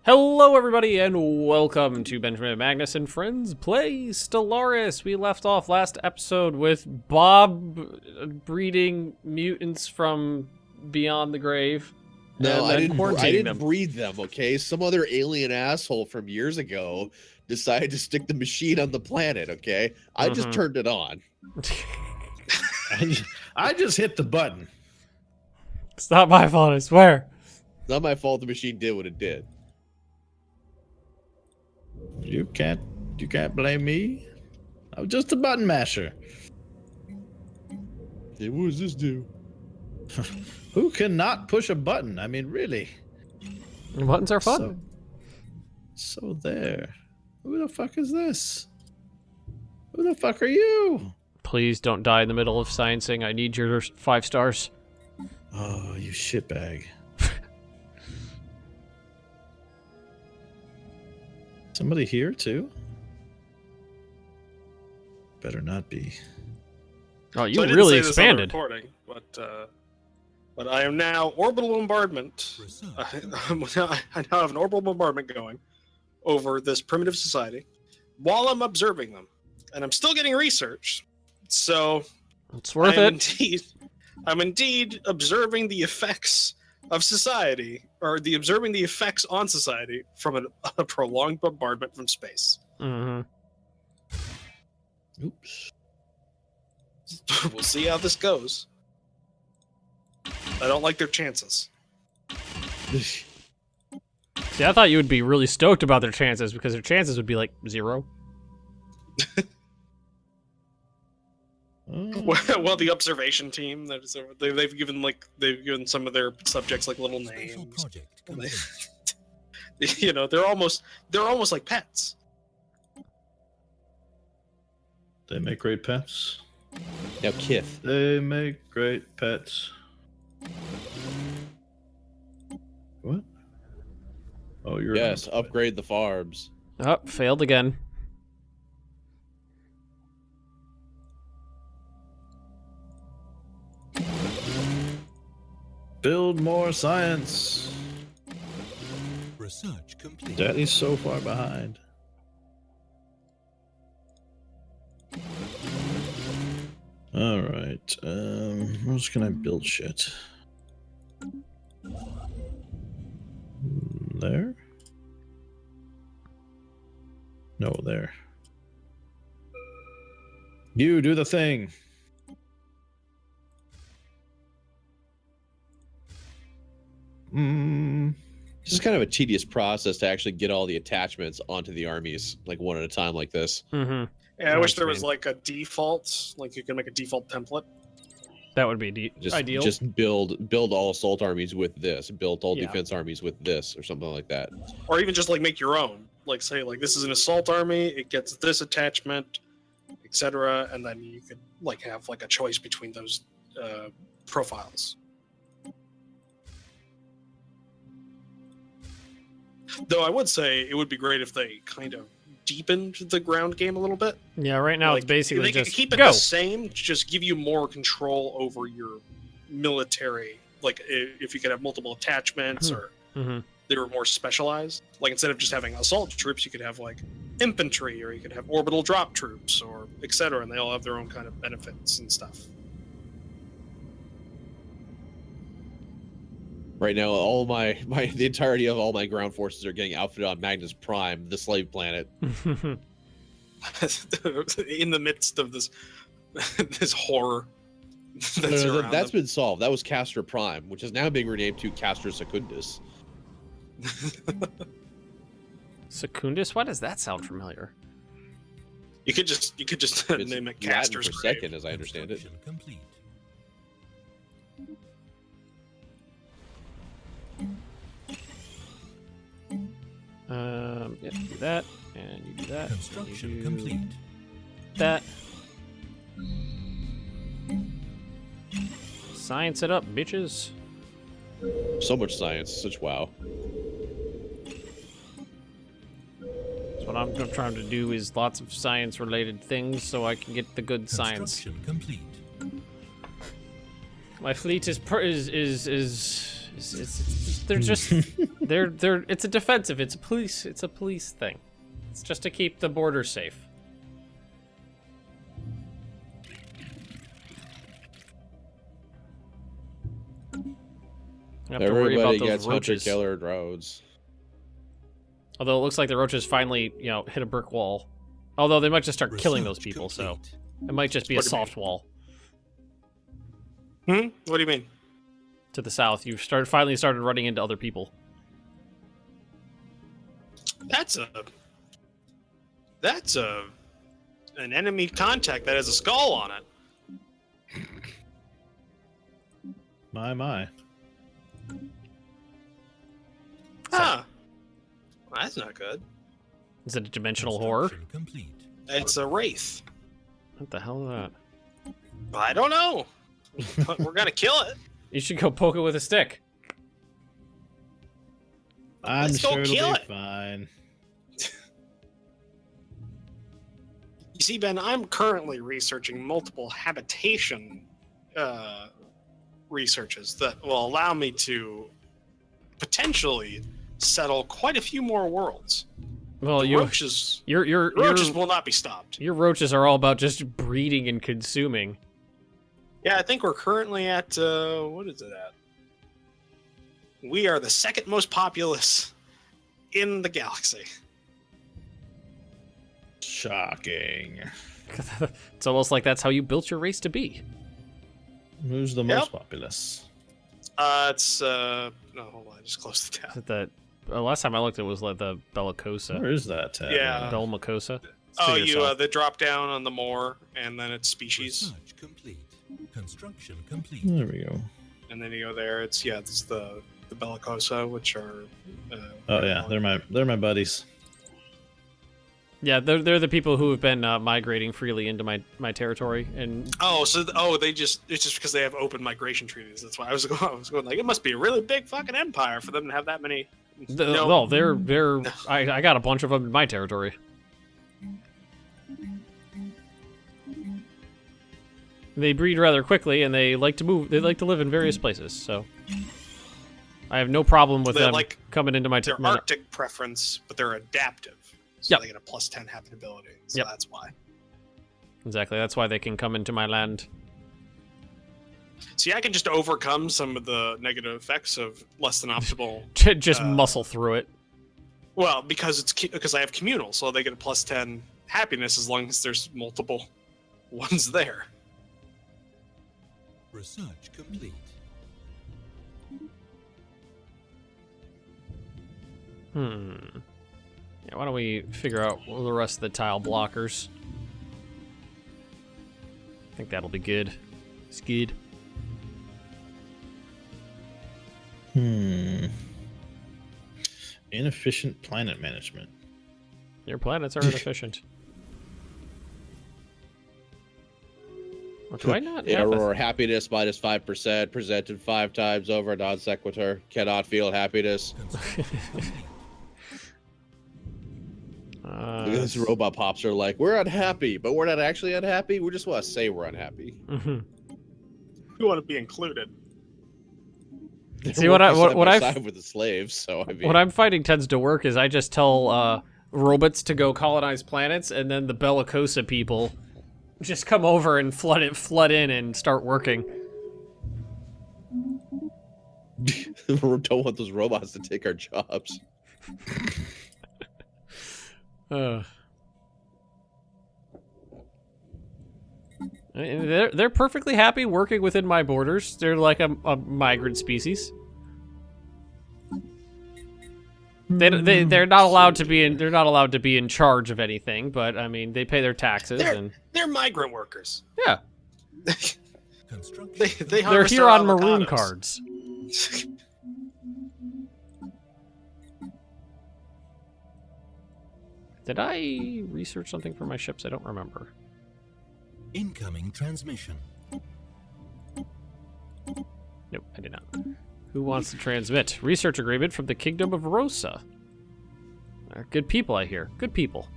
Hello everybody and welcome to Benjamin Magnus and Friends Plays Stellaris. We left off last episode with Bob breeding mutants from beyond the grave. No, I didn't breed them, okay? Some other alien asshole from years ago decided to stick the machine on the planet, okay? I just turned it on. I just hit the button. It's not my fault, I swear. It's not my fault the machine did what it did. You can't blame me. I was just a button masher. Hey, what does this do? Who cannot push a button? I mean, really. Buttons are fun. So there. Who the fuck is this? Who the fuck are you? Please don't die in the middle of sciencing. I need your 5 stars. Oh, you shitbag. Somebody here too? Better not be. Oh, you really expanded. Recording, but I am now orbital bombardment. I now have an orbital bombardment going over this primitive society while I'm observing them, and I'm still getting research. So it's worth it. I'm indeed observing the effects of society, or observing the effects on society from a prolonged bombardment from space. Mm-hmm. Oops. We'll see how this goes. I don't like their chances. See, I thought you would be really stoked about their chances, because their chances would be like 0. Well, the observation team they've given some of their subjects like little names. You know, they're almost like pets. They make great pets. Now, Kith. They make great pets. What? Oh, you're yes. Upgrade the farms. Oh, failed again. Build more science. Research complete. Daddy's so far behind. All right. Where else can I build shit? There? No, there. You do the thing. This is kind of a tedious process to actually get all the attachments onto the armies, like one at a time like this. Mm-hmm. Yeah, I wish there was like a default, like you can make a default template. That would be ideal. Just build all assault armies with this, build all defense armies with this, or something like that. Or even just like make your own. Like say like this is an assault army, it gets this attachment, etc., and then you could like have like a choice between those profiles. Though I would say it would be great if they kind of deepened the ground game a little bit. Yeah, right now like, it's basically they just can keep it go. the same, just give you more control over your military. Like if you could have multiple attachments or they were more specialized. Like instead of just having assault troops, you could have like infantry, or you could have orbital drop troops, or etc. And they all have their own kind of benefits and stuff. Right now, the entirety of all my ground forces are getting outfitted on Magnus Prime, the slave planet. In the midst of this horror. That's been solved. That was Castor Prime, which is now being renamed to Castor Secundus. Secundus? Why does that sound familiar? You could just name it Castor's for second, as I understand it. Complete. Yeah, do that, and you do that. Construction complete. That. Science it up, bitches. So much science, such wow. So what I'm trying to do is lots of science-related things, so I can get the good science. Construction complete. My fleet is they're just It's a defensive. It's a police thing. It's just to keep the border safe. You have to worry about Everybody those gets roaches. hunter-killer roads. Although it looks like the roaches finally, hit a brick wall. Although they might just start killing those people, so it might just be a soft wall. What do you mean? To the south, you've finally started running into other people. That's an enemy contact that has a skull on it. My. Huh. Well, that's not good. Is it a dimensional horror? It's a wraith. What the hell is that? I don't know. But we're gonna kill it. You should go poke it with a stick. I'm Let's go sure it'll kill be it. fine. You see, Ben, I'm currently researching multiple habitation researches that will allow me to potentially settle quite a few more worlds. Well, roaches will not be stopped. Your roaches are all about just breeding and consuming. Yeah, I think we're currently at what is it at? We are the second most populous in the galaxy. Shocking. It's almost like that's how you built your race to be. Who's the most populous? It's no, hold on, I just closed the tab. Is it that last time I looked, it was like the bellicosa. Where is that tab? Yeah. Bellicosa. The drop down on the more, and then it's species. Research complete. Construction complete. There we go. And then you go there. It's the bellicosa, which are. Oh yeah, they're my buddies. Yeah, they're the people who have been migrating freely into my territory, and it's just because they have open migration treaties. That's why I was going like, it must be a really big fucking empire for them to have that many. No, they're I got a bunch of them in my territory. They breed rather quickly, and they like to move. They like to live in various places, so I have no problem with them coming into my territory. Their Arctic preference, but they're adaptive. So they get a +10 habitability. So that's why. Exactly. That's why they can come into my land. See, I can just overcome some of the negative effects of less than optimal. Just muscle through it. Well, because I have communal, so they get a +10 happiness as long as there's multiple ones there. Research complete. Yeah, why don't we figure out the rest of the tile blockers? I think that'll be good. It's good. Inefficient planet management. Your planets are inefficient. Or do I not have Error, happiness -5%, presented 5 times over, non sequitur, cannot feel happiness. These robot pops are like, we're unhappy, but we're not actually unhappy. We just want to say we're unhappy. We want to be included. See what I side with the slaves. So I mean, what I'm finding tends to work is I just tell robots to go colonize planets, and then the bellicosa people just come over and flood in and start working. Don't want those robots to take our jobs. They're perfectly happy working within my borders. They're like a migrant species. They're not allowed to be in. They're not allowed to be in charge of anything. But I mean, they pay their taxes they're migrant workers. Yeah. They're here on maroon cards. Did I research something for my ships? I don't remember. Incoming transmission. Nope, I did not. Who wants to transmit? Research agreement from the Kingdom of Rosa. Good people, I hear. Good people.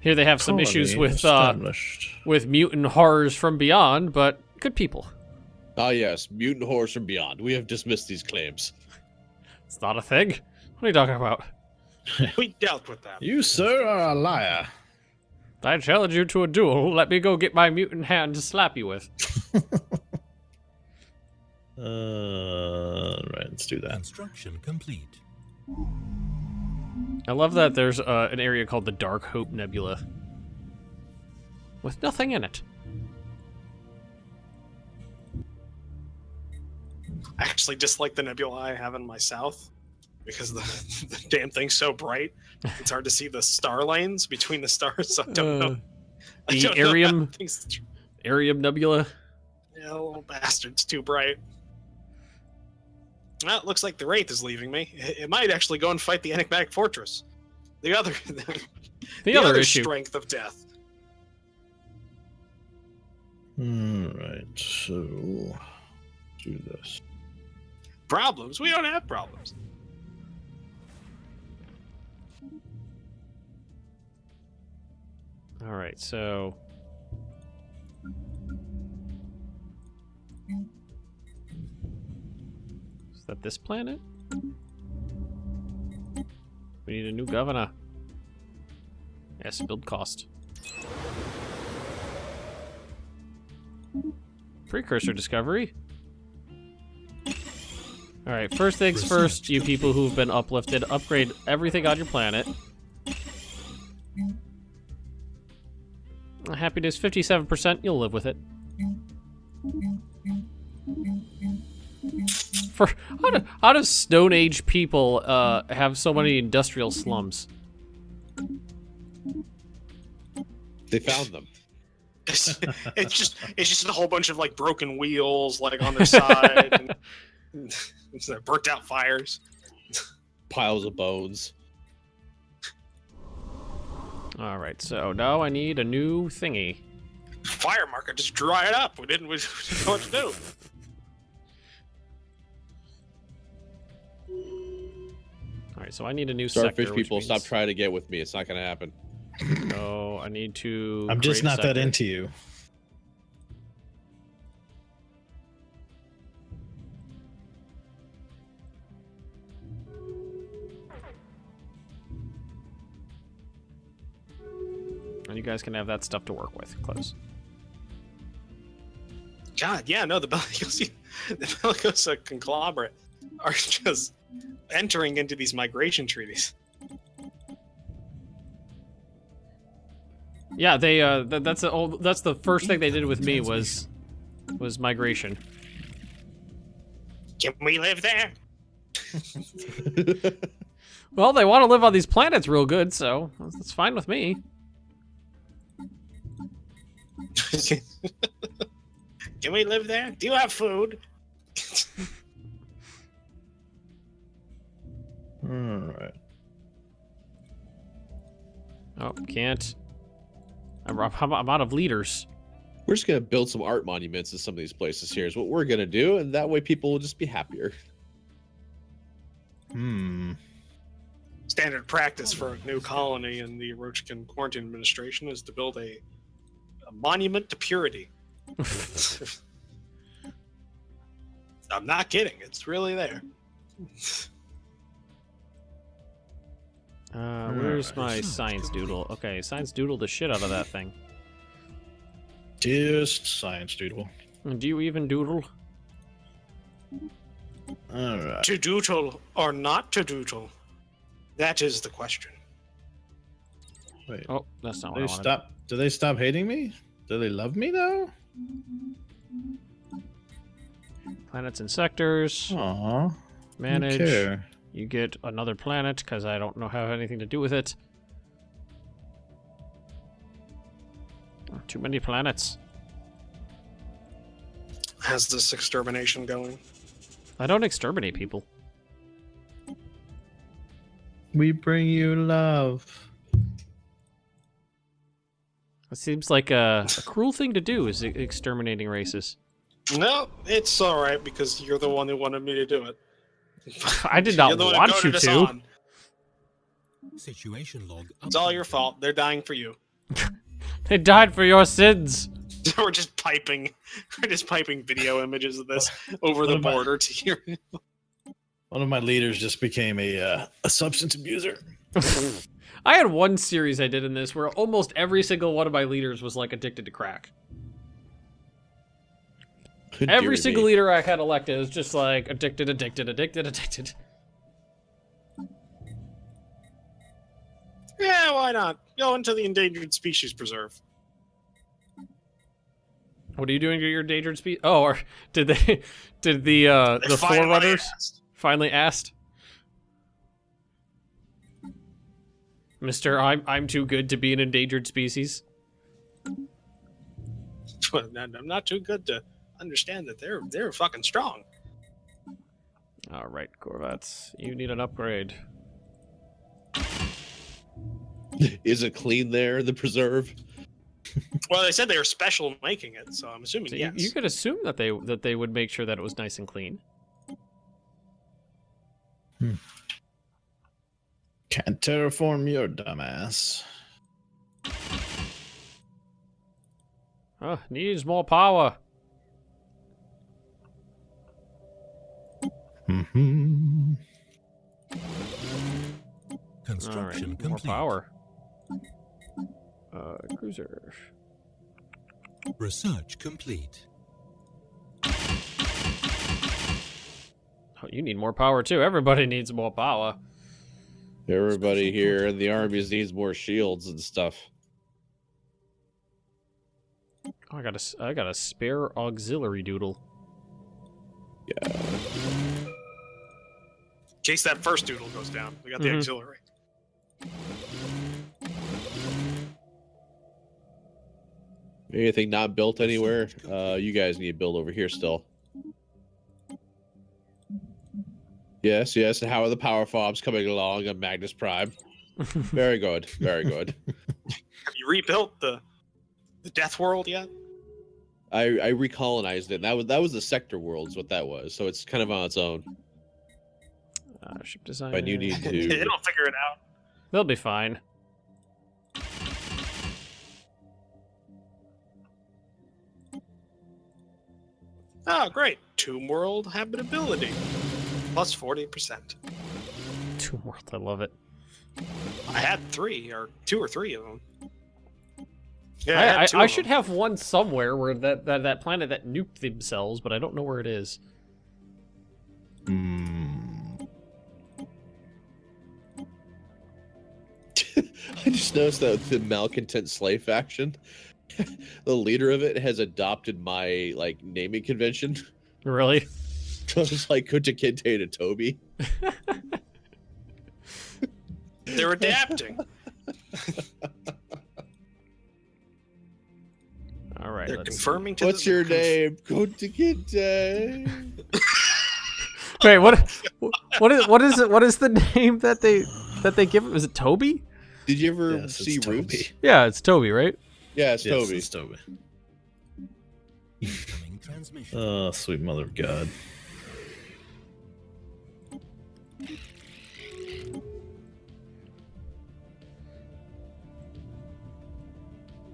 Here they have some issues with mutant horrors from beyond, but good people. Ah, yes, mutant horrors from beyond. We have dismissed these claims. It's not a thing. What are you talking about? We dealt with that. You, sir, are a liar. I challenge you to a duel. Let me go get my mutant hand to slap you with. Right, let's do that. Construction complete. I love that there's an area called the Dark Hope Nebula. With nothing in it. I actually dislike the nebula I have in my south because the damn thing's so bright. It's hard to see the star lanes between the stars. So I don't know. The Arium Nebula. Yeah, little bastard's too bright. Well, it looks like the Wraith is leaving me. It might actually go and fight the enigmatic fortress. The other, the other other issue. strength of death. Alright, so do this. Problems? We don't have problems. All right, so is that this planet? We need a new governor. Yes, build cost. Precursor discovery. All right, first things first, you people who've been uplifted, upgrade everything on your planet. Happiness 57%, you'll live with it. For how does Stone Age people have so many industrial slums? They found them. It's just a whole bunch of like broken wheels like on their side. And burnt out fires. Piles of bones. All right, so now I need a new thingy. Fire market, just dry it up. We didn't know what to do. All right, so I need a new sector. Starfish people, means... stop trying to get with me. It's not going to happen. No, I need to. I'm just not that into you. And you guys can have that stuff to work with. Close. God, yeah, no, the Bellicosa conglomerate are just entering into these migration treaties. Yeah, they that's the first thing they did with me was migration. Can we live there? Well, they want to live on these planets real good, so that's fine with me. Can we live there? Do you have food? Alright. Oh, can't. I'm out of leaders. We're just going to build some art monuments in some of these places here is what we're going to do, and that way people will just be happier. Standard practice for a new colony in the Roachkin Quarantine Administration is to build a monument to purity. I'm not kidding. It's really there. Where's my science doodle? Okay, science doodle the shit out of that thing. Just science doodle. Do you even doodle? Alright. To doodle or not to doodle? That is the question. Wait. Oh, that's not what I wanted. Do they stop hating me? Do they love me now? Planets and sectors. Aw. Manage. Care. You get another planet because I don't have anything to do with it. Too many planets. How's this extermination going? I don't exterminate people. We bring you love. It seems like a cruel thing to do is exterminating races. No, it's alright because you're the one who wanted me to do it. I did not want you to. Situation log. It's all your fault. They're dying for you. They died for your sins. We're just piping video images of this over the border to your. One of my leaders just became a substance abuser. I had one series I did in this where almost every single one of my leaders was like addicted to crack. Every single leader I had elected was just like addicted. Yeah, why not? Go into the endangered species preserve. What are you doing to your endangered species? Oh, or did the Forerunners finally asked? Mister, I'm too good to be an endangered species. I'm not too good to understand that they're fucking strong. All right, Corvettes, you need an upgrade. Is it clean there, the preserve? Well, they said they were special making it, so I'm assuming So yes. you could assume that they would make sure that it was nice and clean. Can't terraform your dumbass. Oh, needs more power. Mm-hmm. Construction All right, complete. more power. Cruiser. Research complete. Oh, you need more power too. Everybody needs more power. Everybody here in the armies needs more shields and stuff. Oh, I got a spare auxiliary doodle. Yeah. In case that first doodle goes down, we got the auxiliary. Anything not built anywhere? You guys need to build over here still. Yes, yes. And how are the power fobs coming along on Magnus Prime? Very good, very good. Have you rebuilt the Death World yet? I recolonized it. That was the sector world, is what that was. So it's kind of on its own. Ship design. But you need to. It'll figure it out. They'll be fine. Oh, great. Tomb World habitability. Plus 40%. Tomb World, I love it. I had 2 or 3 of them. Yeah, I should have one somewhere where that planet that nuked themselves, but I don't know where it is. I just noticed that the malcontent slave faction, the leader of it has adopted my naming convention. Really? So it's like Kunta Kinte to Toby. They're adapting. All right. They're confirming to What's your name? Kunta Kinte. Wait, what is the name that they give him? Is it Toby? Did you ever see Roots? Yeah, it's Toby, right? Yeah, it's Yes, Toby. it's Toby. Incoming transmission. Oh, sweet mother of God.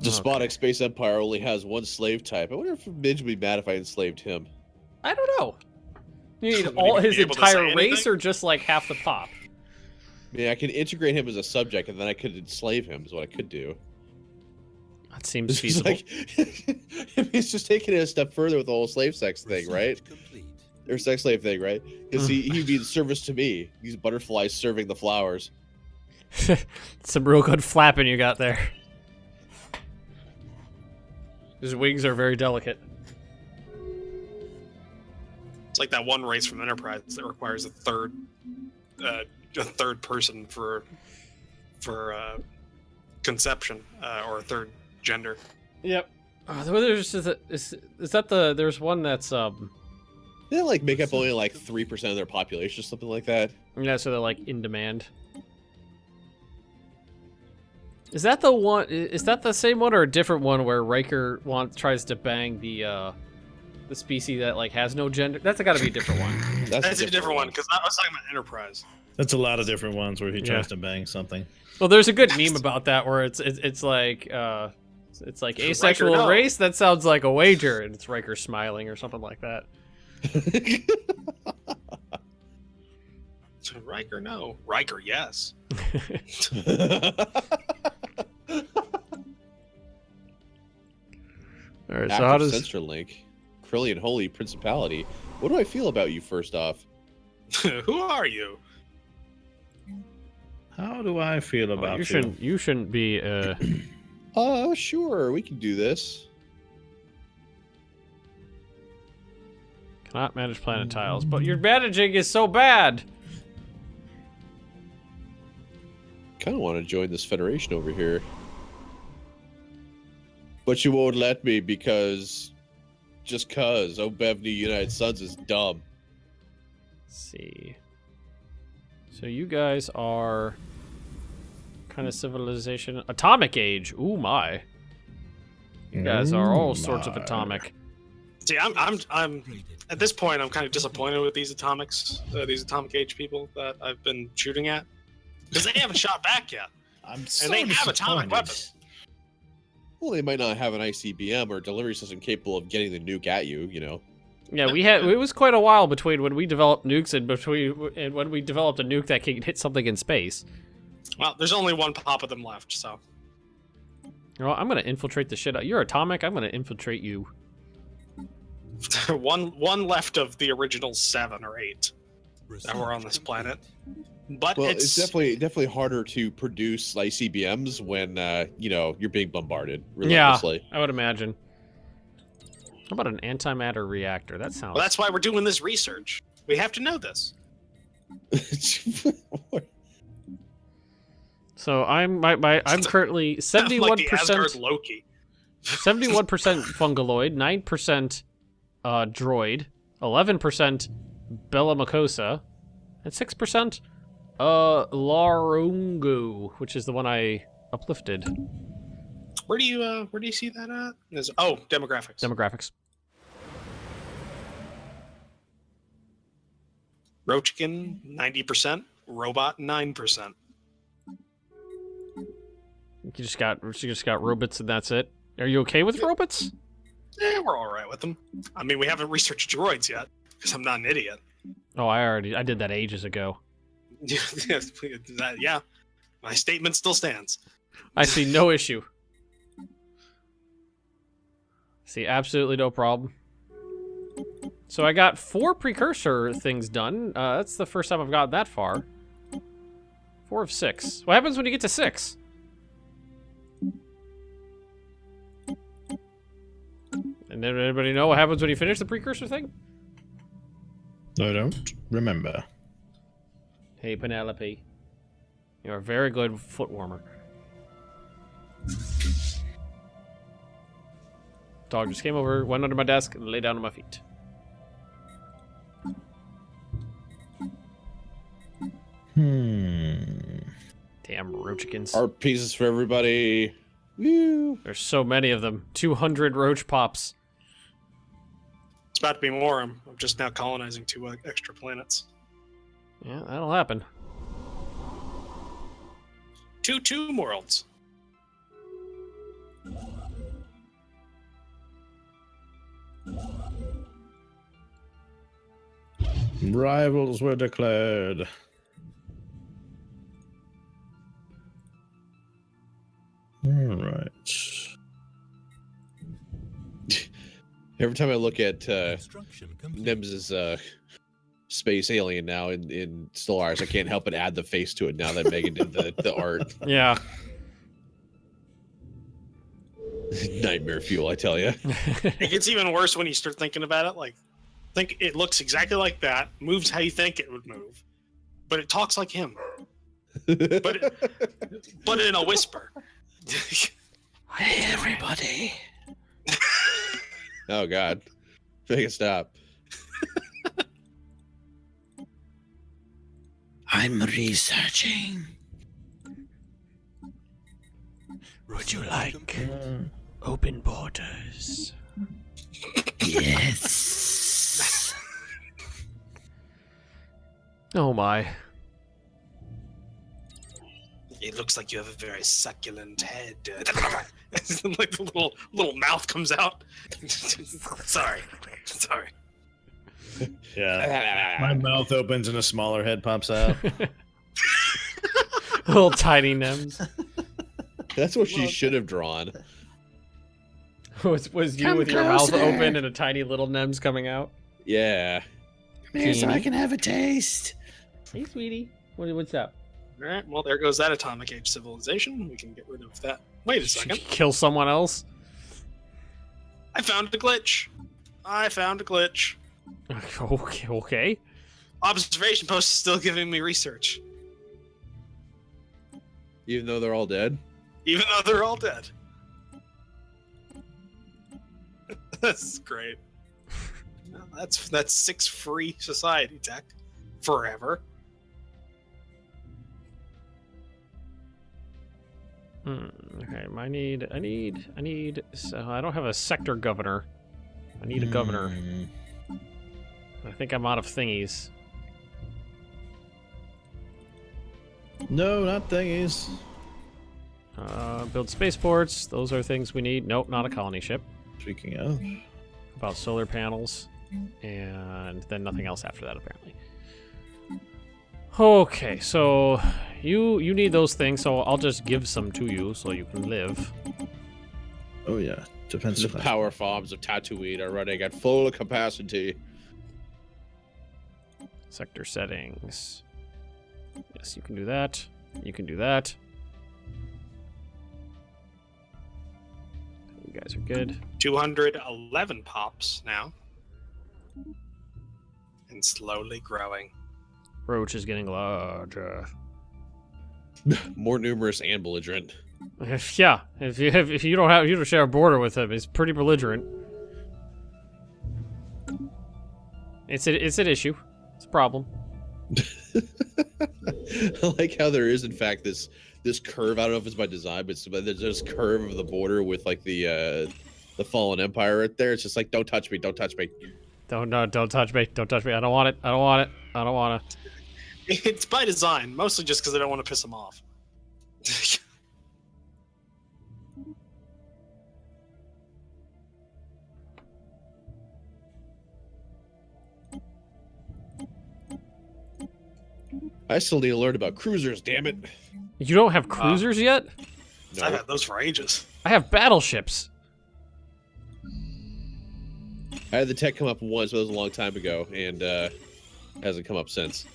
Despotic Space Empire only has one slave type. I wonder if Midge would be mad if I enslaved him. I don't know. You need Would all he his be able to say entire race, anything? or just like half the pop? I mean, I could integrate him as a subject, and then I could enslave him. Is what I could do. That seems It's feasible. like he's just taking it a step further with the whole slave sex thing, right? Research complete. Or sex slave thing, right? Because he'd be in service to me. These butterflies serving the flowers. Some real good flapping you got there. His wings are very delicate. It's like that one race from Enterprise that requires a third person for conception or a third gender. Yep. There's there's one that's They make up only 3% of their population, something like that. yeah, so they're like in demand. Is that the one? Is that the same one or a different one where Riker tries to bang the species that has no gender? That's got to be a different one. That's a different one because I was talking about Enterprise. That's a lot of different ones where he tries to bang something. Well, there's a good meme about that where it's like asexual no. race. That sounds like a wager, and it's Riker smiling or something like that. Riker, no. Riker, yes. All right, so how does Centralink, Krillian Holy Principality? What do I feel about you first off? Who are you? How do I feel about you? You shouldn't be. Sure, we can do this. Cannot manage planet tiles, but your managing is so bad. Kind of want to join this Federation over here. But you won't let me because... Just cuz. Obevny United Sons is dumb. Let's see. So you guys are... kind of civilization... Atomic age! Ooh my. You guys are all sorts of atomic. See, I'm at this point I'm kind of disappointed with these atomic age people that I've been shooting at. Because they haven't shot back yet. And they have atomic weapons. Well, they might not have an ICBM or delivery system capable of getting the nuke at you, you know. Yeah, it was quite a while between when we developed nukes and when we developed a nuke that can hit something in space. Well, there's only one pop of them left, so. Well, I'm gonna infiltrate the shit out. You're atomic. I'm gonna infiltrate you. one left of the original 7 or 8 that were on this planet. But well, it's definitely harder to produce ICBMs when you know, you're being bombarded relentlessly. Yeah, I would imagine. How about an antimatter reactor? That sounds. Well, that's why we're doing this research. We have to know this. So I'm currently 71% like the Asgard Loki. 71% fungaloid, 9% droid, 11% Bellamocosa, and 6% Larungu, which is the one I uplifted. Where do you see that at? Demographics. Demographics. Roachkin 90%, robot 9%. You just got robots and that's it. Are you okay with robots? Yeah, we're all right with them. I mean, we haven't researched droids yet because I'm not an idiot. Oh, I did that ages ago. Yeah, my statement still stands. I see no issue. See absolutely no problem. So I got 4 precursor things done. That's the first time I've gotten that far. 4 of 6. What happens when you get to 6? And did anybody know what happens when you finish the precursor thing? I don't remember. Hey, Penelope. You're a very good foot warmer. Dog just came over, went under my desk, and lay down on my feet. Damn roachkins. Art pieces for everybody. Woo. There's so many of them. 200 roach pops. It's about to be more. I'm just now colonizing 2 extra planets. Yeah, that'll happen. 2 tomb worlds. Rivals were declared. All right. Every time I look at Nims's space alien now in Stellaris, I can't help but add the face to it now that Megan did the art. Yeah. Nightmare fuel, I tell you. It gets even worse when you start thinking about it. Like, think it looks exactly like that, moves how you think it would move, but it talks like him. but in a whisper. Hey, everybody. Oh, God. Make it stop. I'm researching. Would you like open borders? Yes. Oh my. It looks like you have a very succulent head. Like the little mouth comes out. Sorry. Yeah. My mouth opens and a smaller head pops out. Little tiny nems. That's what she should have drawn. Was you Come with your mouth closer. open and a tiny little nems coming out? Yeah. Come here so I Teeny. can have a taste. Hey, sweetie. What's up? All right, well, there goes that atomic age civilization. We can get rid of that. Wait a Did you second. kill someone else? I found a glitch. Okay. Observation post is still giving me research, Even though they're all dead. even though they're all dead. That's great. That's 6 free society tech forever. Okay, I need. So I don't have a sector governor. I need a governor. I think I'm out of thingies. No, not thingies. Build spaceports. Those are things we need. Nope, not a colony ship. Speaking of. About solar panels, and then nothing else after that apparently. Okay, so you need those things, so I'll just give some to you so you can live. Oh yeah, depends. The if I- power farms of Tatooine are running at full capacity. Sector settings. Yes, you can do that. You can do that. You guys are good. 211 pops now. And slowly growing. Roach is getting larger. More numerous and belligerent. If you don't share a border with him, he's pretty belligerent. It's an issue. It's a problem. I like how there is, in fact, this curve. I don't know if it's by design, but there's this curve of the border with like the fallen empire right there. It's just like, don't touch me, don't touch me. Don't touch me. Don't touch me. I don't want it. I don't want it. I don't want to. It's by design, mostly just because I don't want to piss them off. I still need to learn about cruisers. Damn it! You don't have cruisers yet? I've had those for ages. I have battleships. I had the tech come up once, but it was a long time ago, and hasn't come up since.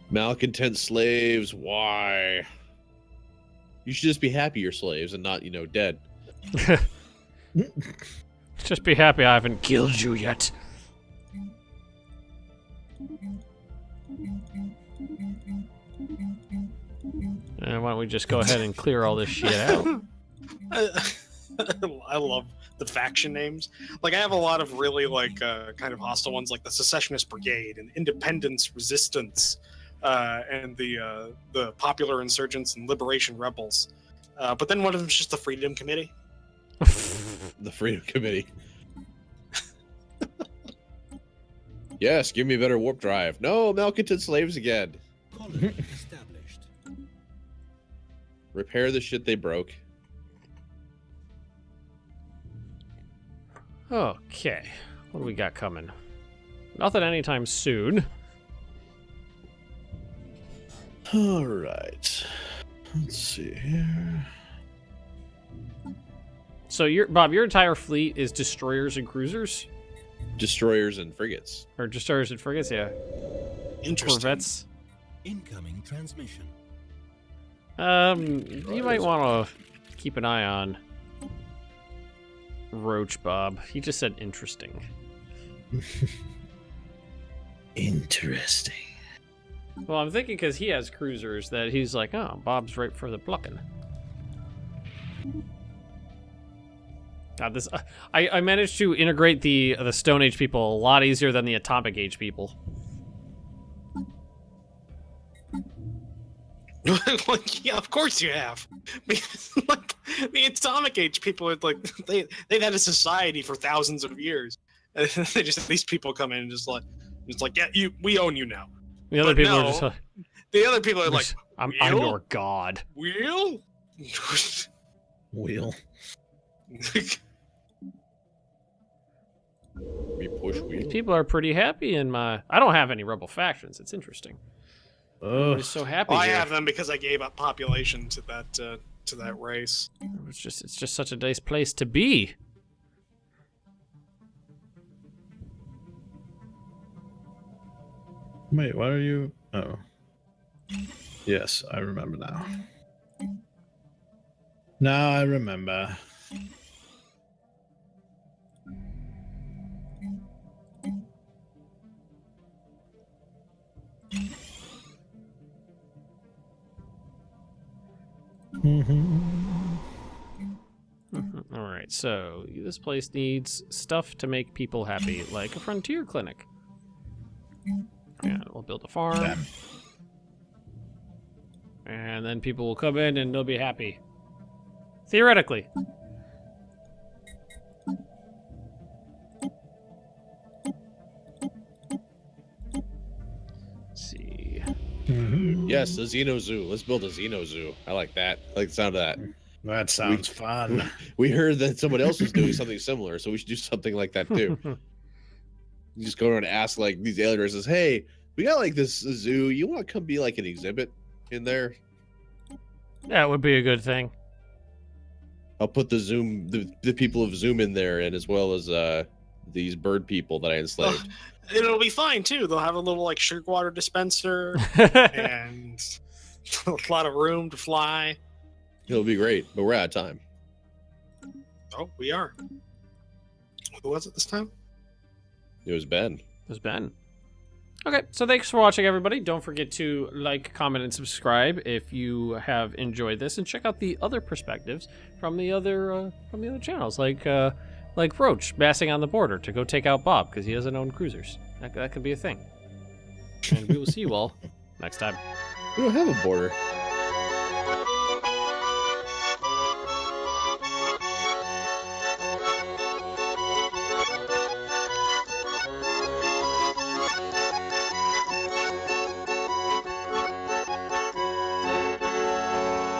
Malcontent slaves. Why? You should just be happy you're slaves and not, dead. Just be happy I haven't killed you yet. Why don't we just go ahead and clear all this shit out? I love the faction names. Like, I have a lot of really, kind of hostile ones, like the Secessionist Brigade and Independence Resistance, and the Popular Insurgents and Liberation Rebels. But then one of them is just the Freedom Committee. The Freedom Committee. Yes, give me a better warp drive. No, malcontent slaves again. Colony established. Repair the shit they broke. Okay. What do we got coming? Nothing anytime soon. All right. Let's see here. So Bob, your entire fleet is destroyers and cruisers? Destroyers and frigates. Or destroyers and frigates, yeah. Interesting. Corvettes. Incoming transmission. You might want to keep an eye on Roach, Bob. He just said interesting. Interesting. Well, I'm thinking because he has cruisers that he's like, oh, Bob's right for the plucking. God, this I managed to integrate the Stone Age people a lot easier than the Atomic Age people. Yeah, of course you have. Because, the Atomic Age people are they've had a society for thousands of years. And these people come in and just like, yeah, we own you now. The other But people no, are just the other people are like, I'm Wheel? your god. Wheel? Wheel. We push These wheel. people are pretty happy in my... I don't have any rebel factions. It's interesting. Ugh. Everybody's so happy I here. have them because I gave up population to that race. It's just such a nice place to be. Wait, what are you? Oh. Yes, I remember now. Now I remember. All right, so this place needs stuff to make people happy, like a frontier clinic. And we'll build a farm. Damn. And then people will come in and they'll be happy. Theoretically. Let's see. Yes, the Xeno Zoo. Let's build a Xeno Zoo. I like that. I like the sound of that. That sounds fun. We heard that someone else was doing something similar, so we should do something like that too. You just go around and ask like these alien races, "Hey, we got like this zoo. You want to come be like an exhibit in there?" That would be a good thing. I'll put the people of Zoom in there, and as well as these bird people that I enslaved. It'll be fine too. They'll have a little like sugar water dispenser and a lot of room to fly. It'll be great, but we're out of time. Oh, we are. Who was it this time? It was Ben. There's Ben. Okay, so thanks for watching, everybody. Don't forget to like, comment, and subscribe if you have enjoyed this, and check out the other perspectives from the other channels, like Roach massing on the border to go take out Bob because he doesn't own cruisers. That could be a thing. And we will see you all next time. We don't have a border.